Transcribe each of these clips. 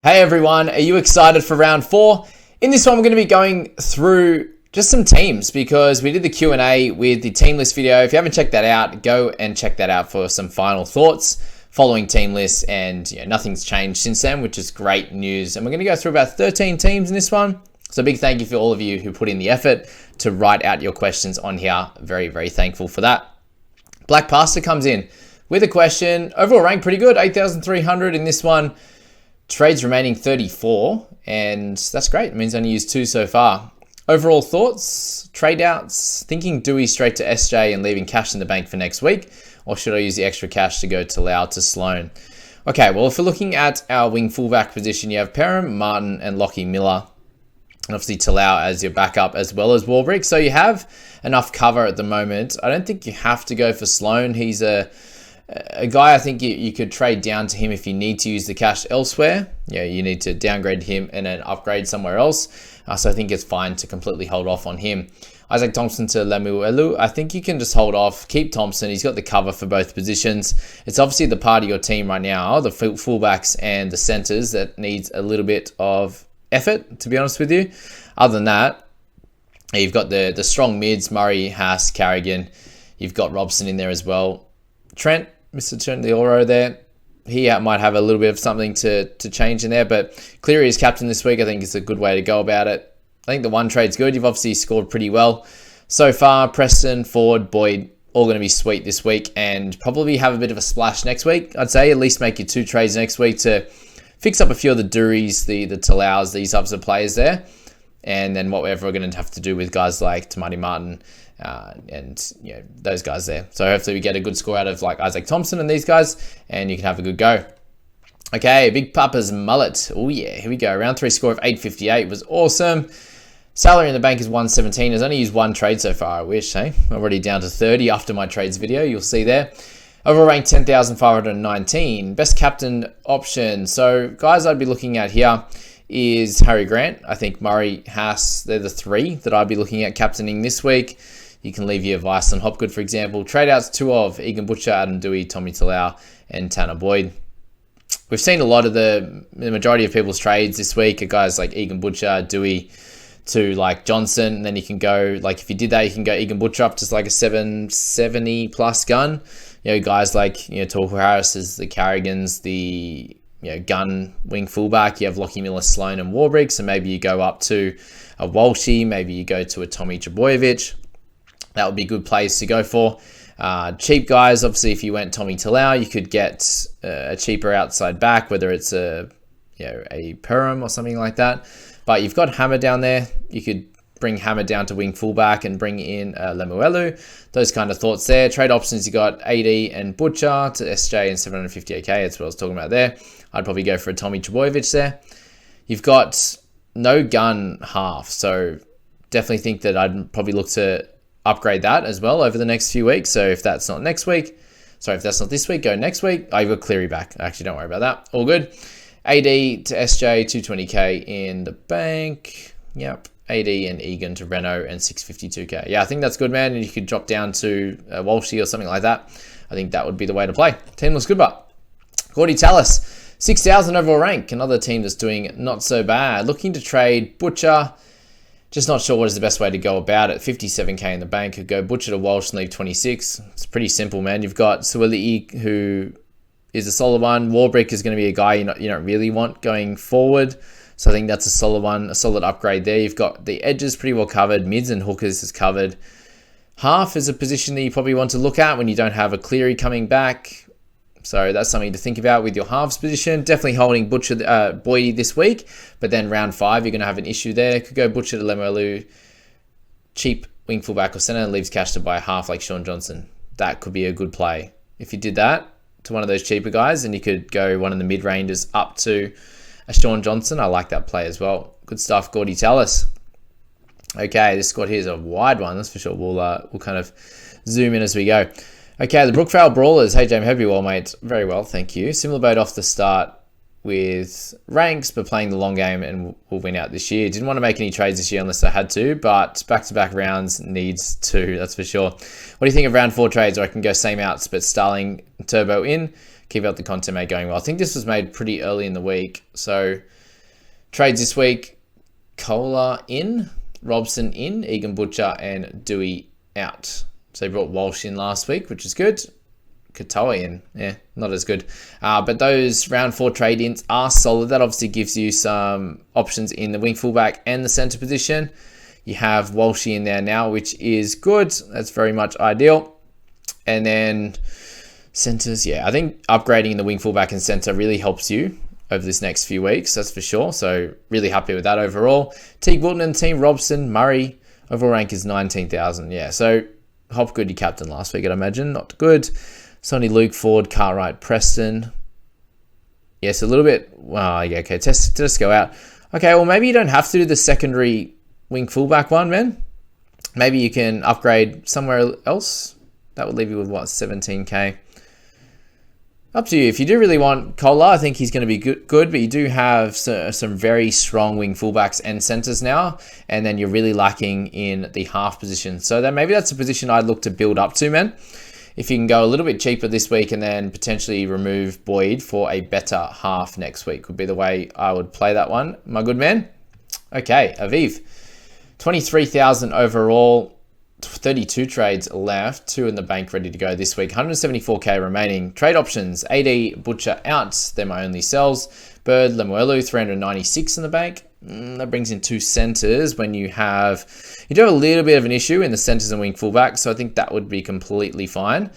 Hey everyone, are you excited for round 4? In this one, we're going to be going through just some teams because we did the Q&A with the team list video. If you haven't checked that out, go and check that out for some final thoughts following team lists, and nothing's changed since then, which is great news. And we're going to go through about 13 teams in this one. So big thank you for all of you who put in the effort to write out your questions on here. Very, very thankful for that. Black Pasta comes in with a question. Overall rank pretty good, 8,300 in this one. Trades remaining 34, and that's great. It means I only used 2 so far. Overall thoughts, trade outs, thinking Dewey straight to SJ and leaving cash in the bank for next week, or should I use the extra cash to go to Lau to Sloan? Okay, well, if we're looking at our wing fullback position, you have Perham, Martin, and Lockie Miller, and obviously Talau as your backup, as well as Warbrick. So you have enough cover at the moment. I don't think you have to go for Sloan. He's a guy I think you could trade down to him if you need to use the cash elsewhere. You need to downgrade him and then upgrade somewhere else. So I think it's fine to completely hold off on him. Isaac Thompson to Lemuelu. I think you can just hold off. Keep Thompson. He's got the cover for both positions. It's obviously the part of your team right now, the fullbacks and the centers, that needs a little bit of effort, to be honest with you. Other than that, you've got the strong mids, Murray, Haas, Carrigan. You've got Robson in there as well. Trent, Mr. Trent the Oro there, he might have a little bit of something to change in there, but Cleary is captain this week. I think it's a good way to go about it. I think the one trade's good. You've obviously scored pretty well so far. Preston, Ford, Boyd, all going to be sweet this week, and probably have a bit of a splash next week. I'd say at least make your 2 trades next week to fix up a few of the Duries, the Talaus, these types of players there, and then whatever we're going to have to do with guys like Tamati Martin, and those guys there. So hopefully we get a good score out of like Isaac Thompson and these guys, and you can have a good go. Okay, Big Papa's mullet. Oh yeah, here we go. Round 3 score of 858 was awesome. Salary in the bank is 117. Has only used 1 trade so far, I wish, hey? Already down to 30 after my trades video, you'll see there. Overall rank 10,519. Best captain option. So guys I'd be looking at here is Harry Grant. I think Murray, Haas, they're the 3 that I'd be looking at captaining this week. You can leave your advice on Hopgood, for example. Trade outs 2 of Egan Butcher, Adam Dewey, Tommy Talau, and Tanner Boyd. We've seen a lot of the majority of people's trades this week are guys like Egan Butcher, Dewey to like Johnson. And then you can go, like if you did that, you can go Egan Butcher up to like a 770 plus gun. Guys like, Torquil Harris is the Carrigans, the gun wing fullback. You have Lockie Miller, Sloan, and Warbrick. So maybe you go up to a Walshy. Maybe you go to a Tommy Trbojevic. That would be good plays to go for. Cheap guys, obviously, if you went Tommy Talau, you could get a cheaper outside back, whether it's a Perham or something like that. But you've got Hammer down there. You could bring Hammer down to wing fullback and bring in Lemuelu. Those kind of thoughts there. Trade options, you got AD and Butcher to SJ and 758k. That's what I was talking about there. I'd probably go for a Tommy Trbojevic there. You've got no gun half, so definitely think that I'd probably look to upgrade that as well over the next few weeks. So if that's not next week, if that's not this week, go next week. You've got Cleary back. Actually, don't worry about that. All good. AD to SJ, 220k in the bank. Yep. AD and Egan to Renault and 652k. Yeah, I think that's good, man. And you could drop down to Walshy or something like that. I think that would be the way to play. Team looks good, but Gordy Tallis, 6,000 overall rank. Another team that's doing not so bad. Looking to trade Butcher. Just not sure what is the best way to go about it. 57k in the bank. Could go Butcher to Walsh and leave 26. It's pretty simple, man. You've got Suwali, who is a solid one. Warbrick is going to be a guy you don't really want going forward. So I think that's a solid one, a solid upgrade there. You've got the edges pretty well covered. Mids and hookers is covered. Half is a position that you probably want to look at when you don't have a Cleary coming back. So that's something to think about with your halves position. Definitely holding Butcher, Boydie this week. But then round 5, you're going to have an issue there. Could go Butcher to Lemuelu, cheap wing fullback or centre, and leaves cash to buy a half like Sean Johnson. That could be a good play. If you did that to one of those cheaper guys, and you could go one of the mid-rangers up to a Sean Johnson. I like that play as well. Good stuff, Gordy Tallis. Okay, this squad here is a wide one, that's for sure. We'll kind of zoom in as we go. Okay, the Brookvale Brawlers. Hey, James, hope you're well, mate. Very well, thank you. Similar boat off the start with ranks, but playing the long game and will win out this year. Didn't want to make any trades this year unless I had to, but back-to-back rounds needs to, that's for sure. What do you think of round 4 trades? Or I can go same outs, but Starling Turbo in, Keep up the content, mate, going well. I think this was made pretty early in the week. So trades this week, Kohler in, Robson in, Egan Butcher and Dewey out. So they brought Walsh in last week, which is good. Katoa in, yeah, not as good. But those round 4 trade-ins are solid. That obviously gives you some options in the wing fullback and the centre position. You have Walshy in there now, which is good. That's very much ideal. And then centres, yeah, I think upgrading in the wing fullback and centre really helps you over this next few weeks, that's for sure. So really happy with that overall. Teague Wilton and team, Robson, Murray, overall rank is 19,000. Yeah, so Hopgood, you captain last week, I'd imagine. Not good. Sonny, Luke, Ford, Cartwright, Preston. Yes, a little bit. Well, yeah, okay. Just go out. Okay, well, maybe you don't have to do the secondary wing fullback one, man. Maybe you can upgrade somewhere else. That would leave you with, what, 17k? Up to you. If you do really want Kohler, I think he's going to be good, but you do have some very strong wing fullbacks and centres now, and then you're really lacking in the half position. So then maybe that's a position I'd look to build up to, man. If you can go a little bit cheaper this week and then potentially remove Boyd for a better half next week would be the way I would play that one, my good man. Okay, Aviv. 23,000 overall, 32 trades left, 2 in the bank ready to go this week, 174k remaining. Trade options, AD, Butcher out, they're my only sells. Bird, Lemuelu, 396 in the bank. That brings in 2 centres when you do have a little bit of an issue in the centres and wing fullback, so I think that would be completely fine,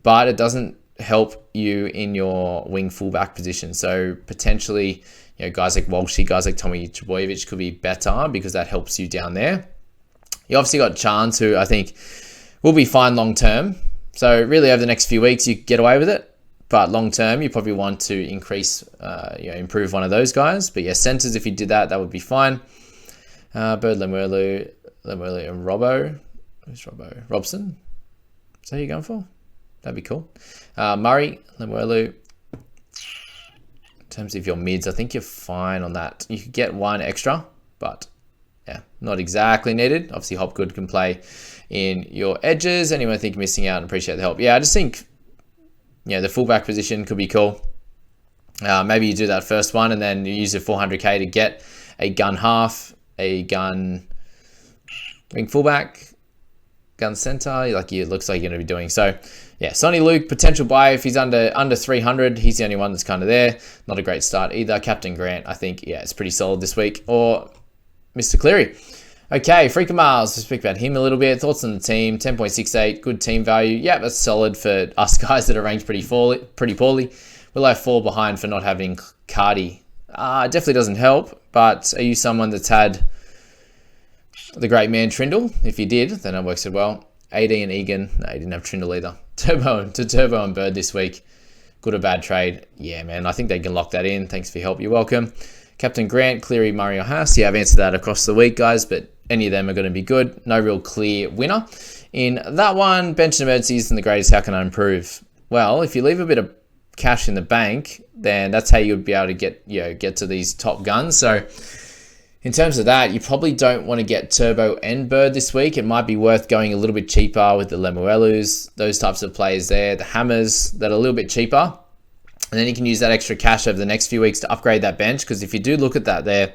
but it doesn't help you in your wing fullback position. So potentially, you know, guys like Walshy, guys like Tommy Trbojevic could be better because that helps you down there. You obviously got Chance, who I think will be fine long term. So really over the next few weeks, you get away with it. But long term, you probably want to increase, improve one of those guys. But yeah, centers, if you did that, that would be fine. Bird, Lemuelu, and Robbo. Who's Robbo? Robson? Is that who you're going for? That'd be cool. Murray, Lemuelu. In terms of your mids, I think you're fine on that. You could get 1 extra, but yeah, not exactly needed. Obviously, Hopgood can play in your edges. Anyone think you're missing out and appreciate the help? Yeah, I just think, the fullback position could be cool. Maybe you do that first one and then you use your 400k to get a gun half, a gun wing fullback, gun center, like it looks like you're going to be doing. So yeah, Sonny Luke, potential buy if he's under 300. He's the only one that's kind of there. Not a great start either. Captain Grant, I think, yeah, it's pretty solid this week. Or Mr. Cleary. Okay, Freaker Miles, let's speak about him a little bit. Thoughts on the team, 10.68, good team value. Yeah, that's solid for us guys that are ranked pretty poorly. We're like 4 behind for not having Cardi. Definitely doesn't help, but are you someone that's had the great man Trindle? If you did, then it works out well. AD and Egan, no, he didn't have Trindle either. Turbo and Bird this week. Good or bad trade? Yeah, man, I think they can lock that in. Thanks for your help, you're welcome. Captain Grant, Cleary, Murray or Haas. Yeah, I've answered that across the week, guys, but any of them are going to be good. No real clear winner. In that one, bench and emergency isn't the greatest. How can I improve? Well, if you leave a bit of cash in the bank, then that's how you'd be able to get to these top guns. So in terms of that, you probably don't want to get Turbo and Bird this week. It might be worth going a little bit cheaper with the Lemuelus, those types of players there, the Hammers that are a little bit cheaper. And then you can use that extra cash over the next few weeks to upgrade that bench. Because if you do look at that there,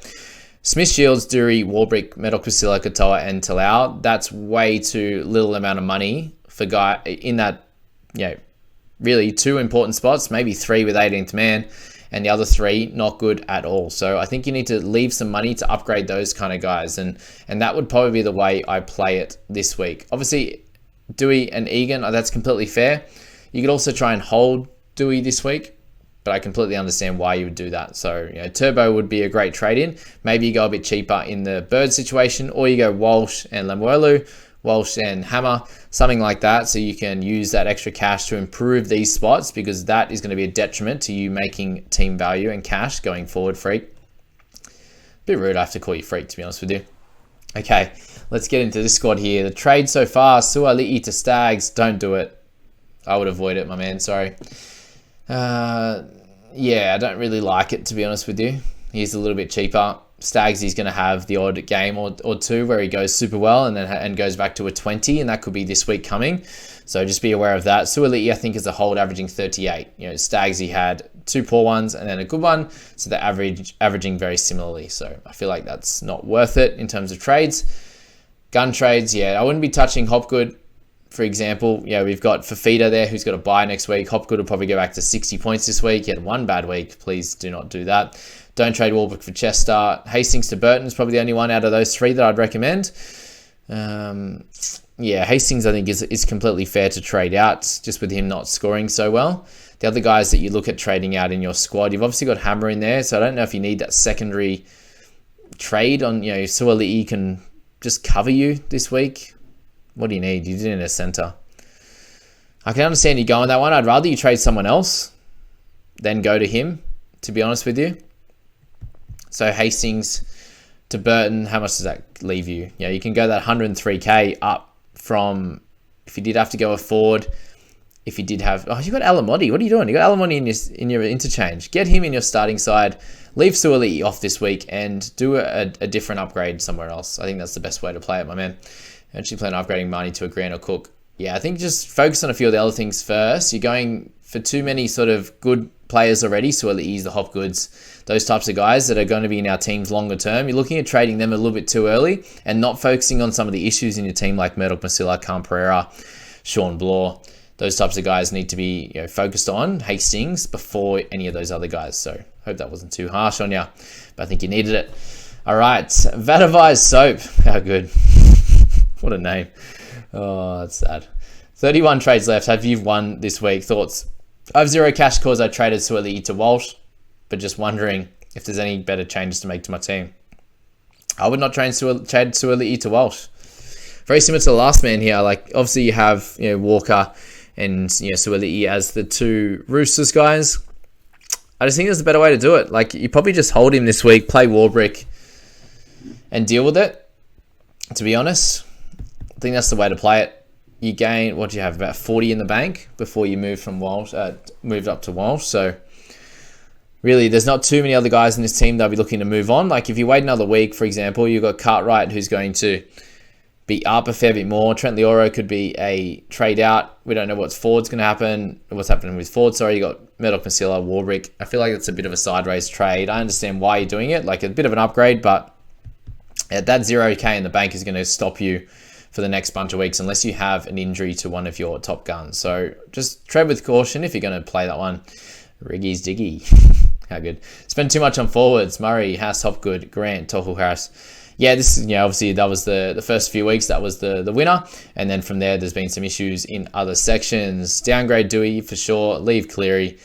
Smith, Shields, Dury, Warbrick, Metal-Casilla, Katoa, and Talau, that's way too little amount of money for guy in that, really 2 important spots, maybe 3 with 18th man, and the other 3 not good at all. So I think you need to leave some money to upgrade those kind of guys, and that would probably be the way I play it this week. Obviously, Dewey and Egan, that's completely fair. You could also try and hold Dewey this week, but I completely understand why you would do that. So, Turbo would be a great trade-in. Maybe you go a bit cheaper in the Bird situation, or you go Walsh and Lemuelu, Walsh and Hammer, something like that, so you can use that extra cash to improve these spots, because that is going to be a detriment to you making team value and cash going forward, Freak. Bit rude I have to call you Freak, to be honest with you. Okay, let's get into this squad here. The trade so far, Suali'i to Stags, don't do it. I would avoid it, my man, sorry. Yeah, I don't really like it, to be honest with you. He's a little bit cheaper. Stagsy's going to have the odd game or two where he goes super well and goes back to a 20, and that could be this week coming. So just be aware of that. Suoli'i, I think, is a hold averaging 38. Stagsy had 2 poor ones and then a good one, so they're averaging very similarly. So I feel like that's not worth it in terms of trades. Gun trades, I wouldn't be touching Hopgood. For example, we've got Fafita there who's got a bye next week. Hopgood will probably go back to 60 points this week. He had one bad week. Please do not do that. Don't trade Warbrick for Chester. Hastings to Burton is probably the only one out of those 3 that I'd recommend. Hastings I think is completely fair to trade out, just with him not scoring so well. The other guys that you look at trading out in your squad, you've obviously got Hammer in there, so I don't know if you need that secondary trade on, Suoli'i can just cover you this week. What do you need? You need a center. I can understand you going that one. I'd rather you trade someone else than go to him, to be honest with you. So Hastings to Burton, how much does that leave you? You can go that 103k up from, if you did have to go a forward, if you did have, you got Alamotti. What are you doing? You got Alamotti in your interchange. Get him in your starting side. Leave Suoli'i off this week and do a different upgrade somewhere else. I think that's the best way to play it, my man. Actually plan on upgrading Marnie to a Grant or Cook. I think just focus on a few of the other things first. You're going for too many sort of good players already. Suoli'i, the Hopgoods, those types of guys that are going to be in our teams longer term. You're looking at trading them a little bit too early and not focusing on some of the issues in your team like Murdoch Masila, Khan Pereira, Sean Bloor. Those types of guys need to be focused on Hastings before any of those other guys. So hope that wasn't too harsh on you, but I think you needed it. All right, Vatavi's Soap. How good. What a name. Oh, that's sad. 31 trades left. Have you won this week? Thoughts? I have 0 cash because I traded Suoli'i to Walsh, but just wondering if there's any better changes to make to my team. I would not trade Suoli'i to Walsh. Very similar to the last man here. Like, obviously you have Walker and Suoli'i as the 2 Roosters guys. I just think there's a better way to do it. Like, you probably just hold him this week, play Warbrick, and deal with it, to be honest. I think that's the way to play it. You gain, what do you have, about 40 in the bank before you move from Walsh, moved up to Walsh. So really, there's not too many other guys in this team that'll be looking to move on. Like, if you wait another week, for example, you've got Cartwright who's going to be up a fair bit more. Trent Leoro could be a trade out. We don't know what's happening with Ford. Sorry, you got Murdoch Masila, Warbrick. I feel like it's a bit of a sideways trade. I understand why you're doing it, like a bit of an upgrade, but that 0k in the bank is going to stop you for the next bunch of weeks unless you have an injury to one of your top guns. So just tread with caution if you're going to play that one. Riggy's Diggy. How good. Spend too much on forwards. Murray, Haas, Hopgood, Grant, Tohu Harris. This is, obviously that was the first few weeks, that was the winner. And then from there, there's been some issues in other sections. Downgrade Dewey for sure. Leave Cleary.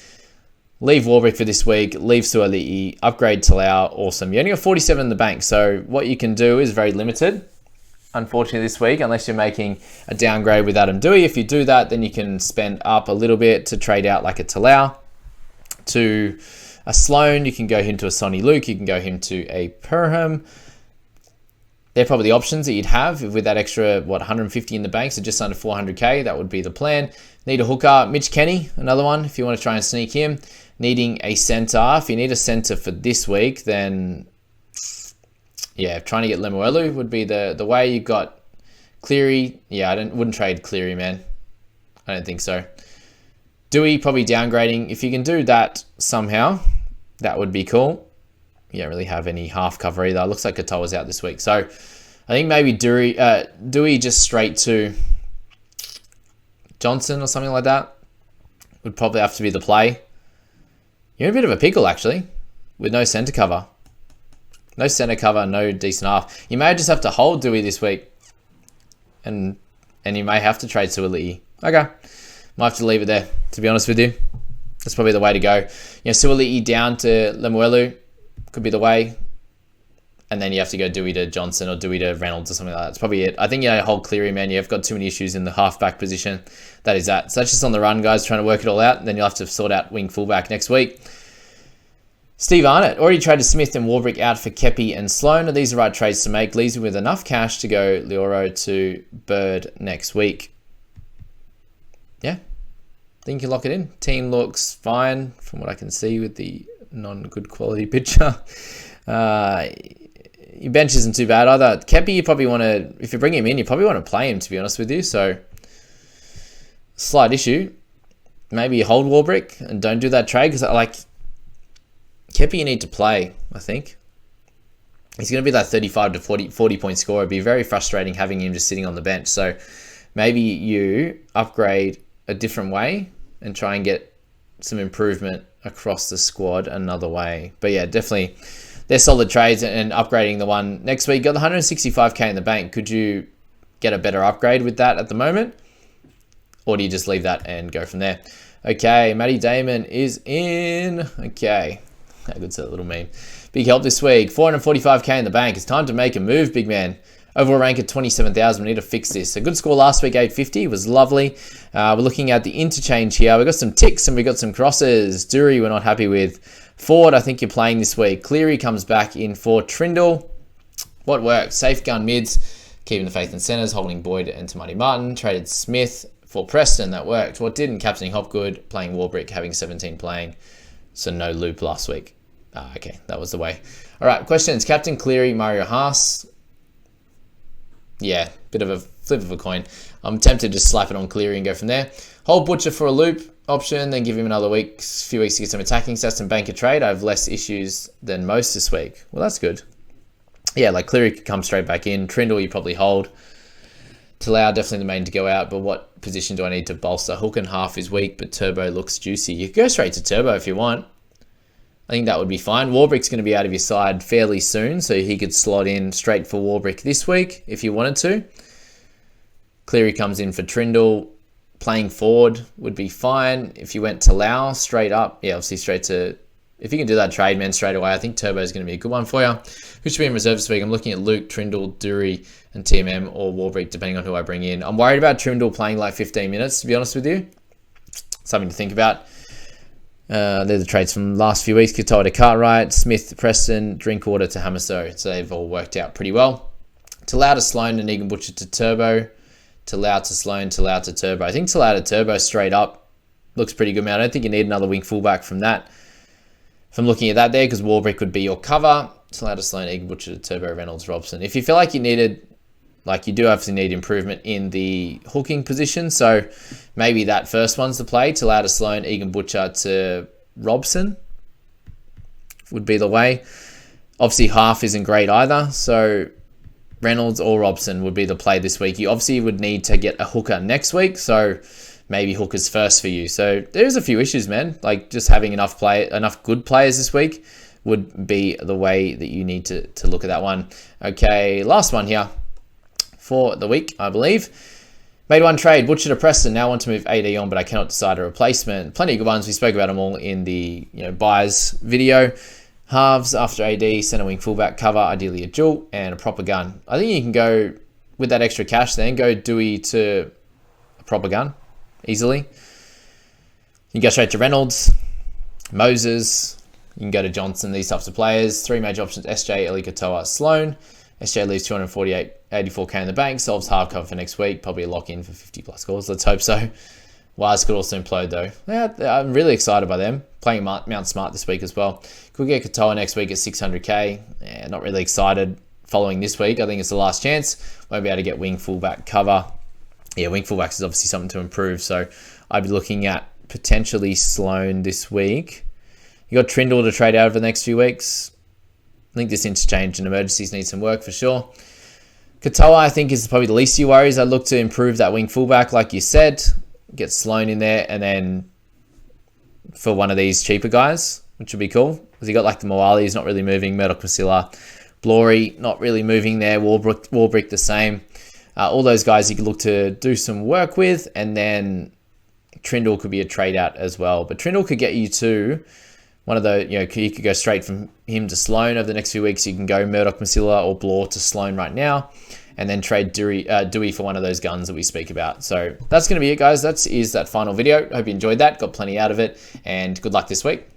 Leave Warbrick for this week. Leave Suoli'i. Upgrade Talau. Awesome. You only got 47 in the bank. So what you can do is very limited, unfortunately, this week, unless you're making a downgrade with Adam Dewey. If you do that, then you can spend up a little bit to trade out like a Talau to a Sloan. You can go him to a Sonny Luke. You can go him to a Perham. They're probably the options that you'd have with that extra, 150 in the bank, so just under 400k. That would be the plan. Need a hooker. Mitch Kenny, another one, if you want to try and sneak him. Needing a center. If you need a center for this week, then trying to get Lemuelu would be the way. You've got Cleary. I wouldn't trade Cleary, man. I don't think so. Dewey, probably downgrading. If you can do that somehow, that would be cool. You don't really have any half cover either. Looks like Katoa's out this week. So I think maybe Dewey just straight to Johnson or something like that would probably have to be the play. You're in a bit of a pickle, actually, with no center cover. No center cover, no decent half. You may just have to hold Dewey this week. And you may have to trade Suoli'i. Okay. Might have to leave it there, to be honest with you. That's probably the way to go. Suoli'i down to Lemuelu could be the way. And then you have to go Dewey to Johnson or Dewey to Reynolds or something like that. That's probably it. I think hold Cleary, man. You've got too many issues in the halfback position. That is that. So that's just on the run, guys, trying to work it all out. And then you'll have to sort out wing fullback next week. Steve Arnott already traded Smith and Warbrick out for Kepi and Sloan. Are these the right trades to make? Leaves you with enough cash to go Leoro to Bird next week. Yeah, I think you lock it in. Team looks fine from what I can see with the non-good quality picture. your bench isn't too bad either. Kepi, you probably want to, if you bring him in, you probably want to play him, to be honest with you. So, slight issue. Maybe you hold Warbrick and don't do that trade, because like Kepi, you need to play, I think. He's going to be that 35 to 40 point scorer. It'd be very frustrating having him just sitting on the bench. So maybe you upgrade a different way and try and get some improvement across the squad another way. But yeah, definitely they're solid trades, and upgrading the one next week. Got the 165k in the bank. Could you get a better upgrade with that at the moment? Or do you just leave that and go from there? Okay, Matty Damon is in. Okay, how good's that little meme? Big help this week. 445k in the bank. It's time to make a move, big man. Overall rank at 27,000. We need to fix this. A good score last week, 850, was lovely. We're looking at the interchange here. We've got some ticks and we've got some crosses. Dury, we're not happy with. Ford, I think you're playing this week. Cleary comes back in for Trindle. What worked? Safe gun mids, keeping the faith in centres, holding Boyd and Tamati Martin. Traded Smith for Preston. That worked. What didn't? Captaining Hopgood, playing Warbrick, having 17 playing. So no loop last week. Okay, that was the way. All right, questions. Captain Cleary, Mario Haas. Yeah, bit of a flip of a coin. I'm tempted to just slap it on Cleary and go from there. Hold Butcher for a loop option, then give him another few weeks to get some attacking stats and bank a trade. I have less issues than most this week. Well, that's good. Yeah, like Cleary could come straight back in. Trindle, you probably hold. Talau, definitely the main to go out, but what position do I need to bolster? Hook and half is weak, but Turbo looks juicy. You could go straight to Turbo if you want. I think that would be fine. Warbrick's going to be out of your side fairly soon, so he could slot in straight for Warbrick this week if you wanted to. Cleary comes in for Trindle. Playing forward would be fine. If you went to Lau straight up, yeah, obviously straight to... If you can do that trade, man, straight away, I think Turbo is going to be a good one for you. Who should be in reserve this week? I'm looking at Luke, Trindle, Dury, and TMM, or Warbrick, depending on who I bring in. I'm worried about Trindle playing like 15 minutes, to be honest with you. Something to think about. They're the trades from the last few weeks. Katoa to Cartwright, Smith to Preston, Drinkwater to Hamaso. So they've all worked out pretty well. Talau to Sloan and Egan Butcher to Turbo. Talau to Sloan, Talau to Turbo. I think Talau to Turbo straight up looks pretty good, man. I don't think you need another wing fullback from that. If I'm looking at that there, because Warbrick would be your cover. Talau to Sloan, Egan Butcher to Turbo, Reynolds, Robson. If you feel like you needed... Like, you do obviously need improvement in the hooking position. So maybe that first one's the play. Talau to Sloan, Egan Butcher to Robson would be the way. Obviously, half isn't great either. So Reynolds or Robson would be the play this week. You obviously would need to get a hooker next week. So maybe hookers first for you. So there's a few issues, man. Like, just having enough good players this week would be the way that you need to look at that one. Okay, last one here for the week, I believe. Made one trade, Butcher to Preston. Now want to move AD on, but I cannot decide a replacement. Plenty of good ones. We spoke about them all in the buys video. Halves after AD, center wing fullback cover, ideally a dual, and a proper gun. I think you can go with that extra cash then, go Dewey to a proper gun easily. You can go straight to Reynolds, Moses, you can go to Johnson, these types of players. Three major options, SJ, Eli Katoa, Sloan. SJ leaves 284k in the bank, solves half cover for next week, probably a lock-in for 50 plus goals. Let's hope so. Wires could also implode though. Yeah, I'm really excited by them. Playing Mount Smart this week as well. Could get Katoa next week at 600k. Yeah, not really excited following this week. I think it's the last chance. Won't be able to get wing fullback cover. Yeah, wing fullbacks is obviously something to improve. So I'd be looking at potentially Sloan this week. You got Trindle to trade out over the next few weeks. I think this interchange and emergencies need some work for sure. Katoa, I think, is probably the least of your worries. I'd look to improve that wing fullback, like you said. Get Sloan in there, and then for one of these cheaper guys, which would be cool. Because you got like the Moali, he's not really moving. Murdoch Masilla. Blory, not really moving there. Warbrick the same. All those guys you could look to do some work with, and then Trindle could be a trade out as well. But Trindle could get you to one of the, you could go straight from him to Sloan over the next few weeks. You can go Murdoch Masilla or Blore to Sloan right now, and then trade Dewey for one of those guns that we speak about. So that's going to be it, guys. That is that final video. Hope you enjoyed that. Got plenty out of it, and good luck this week.